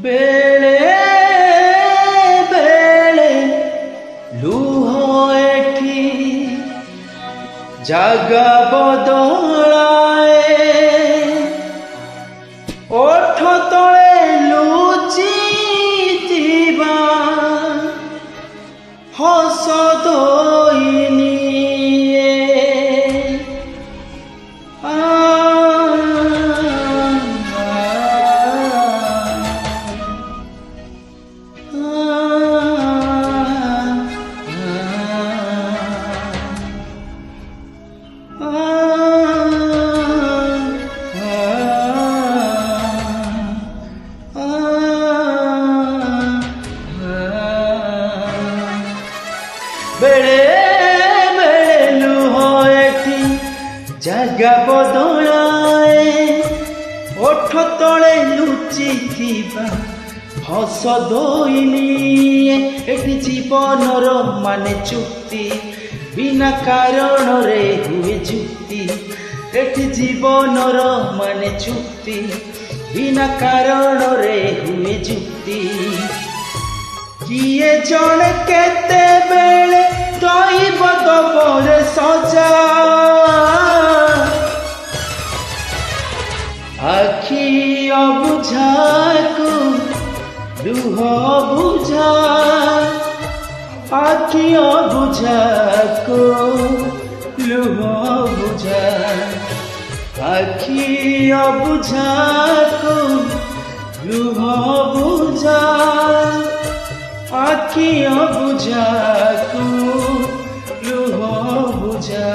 बेले बेले लुह एठी जागा बदलाए ओठ तले लुचि दिवा हस दईनी बेले बेले लुह एठी जागा बदलाए ओठ तले लुचि थिबा हस दईनी एठी जीवनर माने चुक्ति बिना कारण रे हुए जुक्ति एठी जीवनर माने चुक्ति बिना कारण रे हुए जुक्ति किए जड़े केते बेले तईब दबरे सजा आखि अबुझाकु लुह बुझा आखि अबुझाकु लुह बुझा आखि अबुझाकु लुह बुझा आखि अबुझाकु लुह बुझा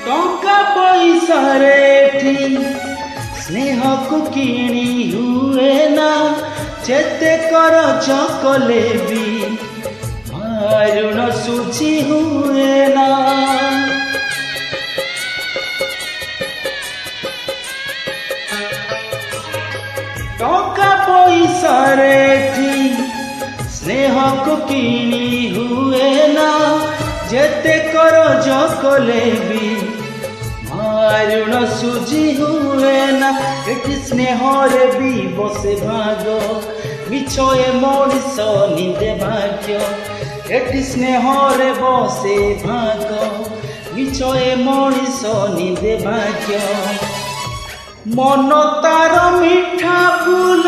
टंका पैसा रे स्नेह को किणी हुए ना जेते कर चकले भी मारुण सुझी हुए ना टंका पैसा रे स्नेह को किणी हुए ना जेते कर चकले भी मारुण सुझी हुए ना एटी स्नेह रे भी बसे भाग मिछए मଣିଷ निंदे भाग्य एटी स्नेह रे बसे भाग मिछए मଣିଷ निंदे भाग्य मन तार मिठा फूल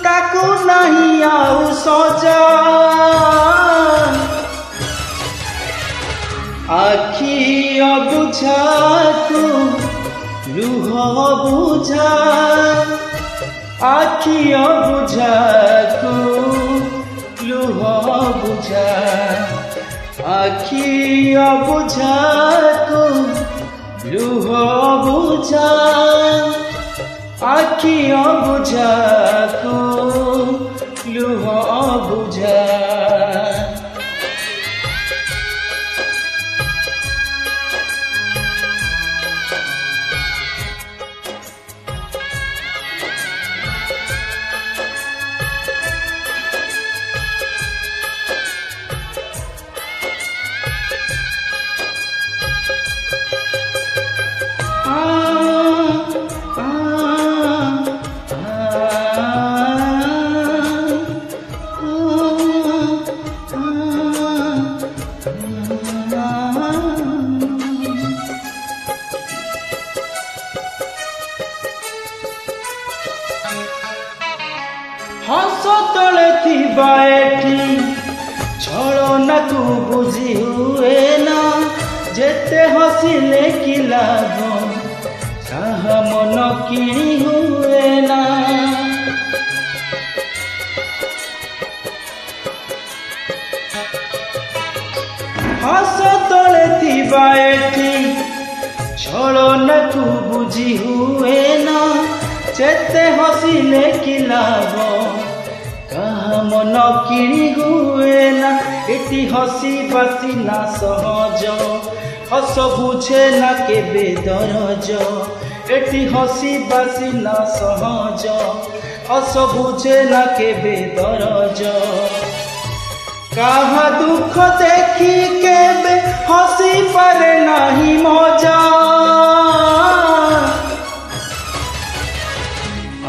ताकू नहीं आउ सजा आखि अबुझाकु लुह बुझा आखि अबुझाकु लुह बुझा आखि अबुझाकु लुह बुझा आखि अबुझाकु लुह बुझा हस तले थिबा एठी छलना को बुझी हुए ना जेते हसिले कि लाभ ताहा मन किणी हुए ना को बुझी हुए ना जेते हसिले कि लाभ कहा मन किणी हुए ना एटी हसी बासी ना सहज हस बुझे ना केबे दरज एटी हसी बासी ना सहज हस बुझे ना केबे दरज कहा दुख देखी केबे हसी पारे नाही मजा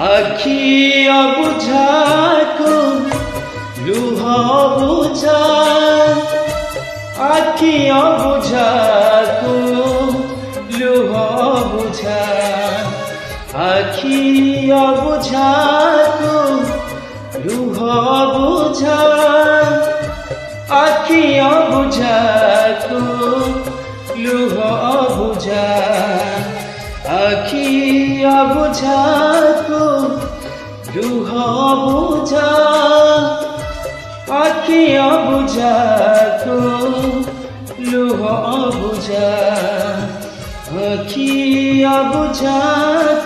आखि अबुझा को लुह बुझा आखि अबुझा को लुह बुझा आखि अबुझा को लुह बुझा आखि अबुझा को लुह बुझा आखि अबुझा को लुह बुझा आखि अबुझा को लुह बुझा आखि अबुझा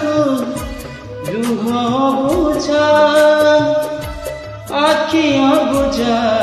को लुह बुझा आखि अबुझा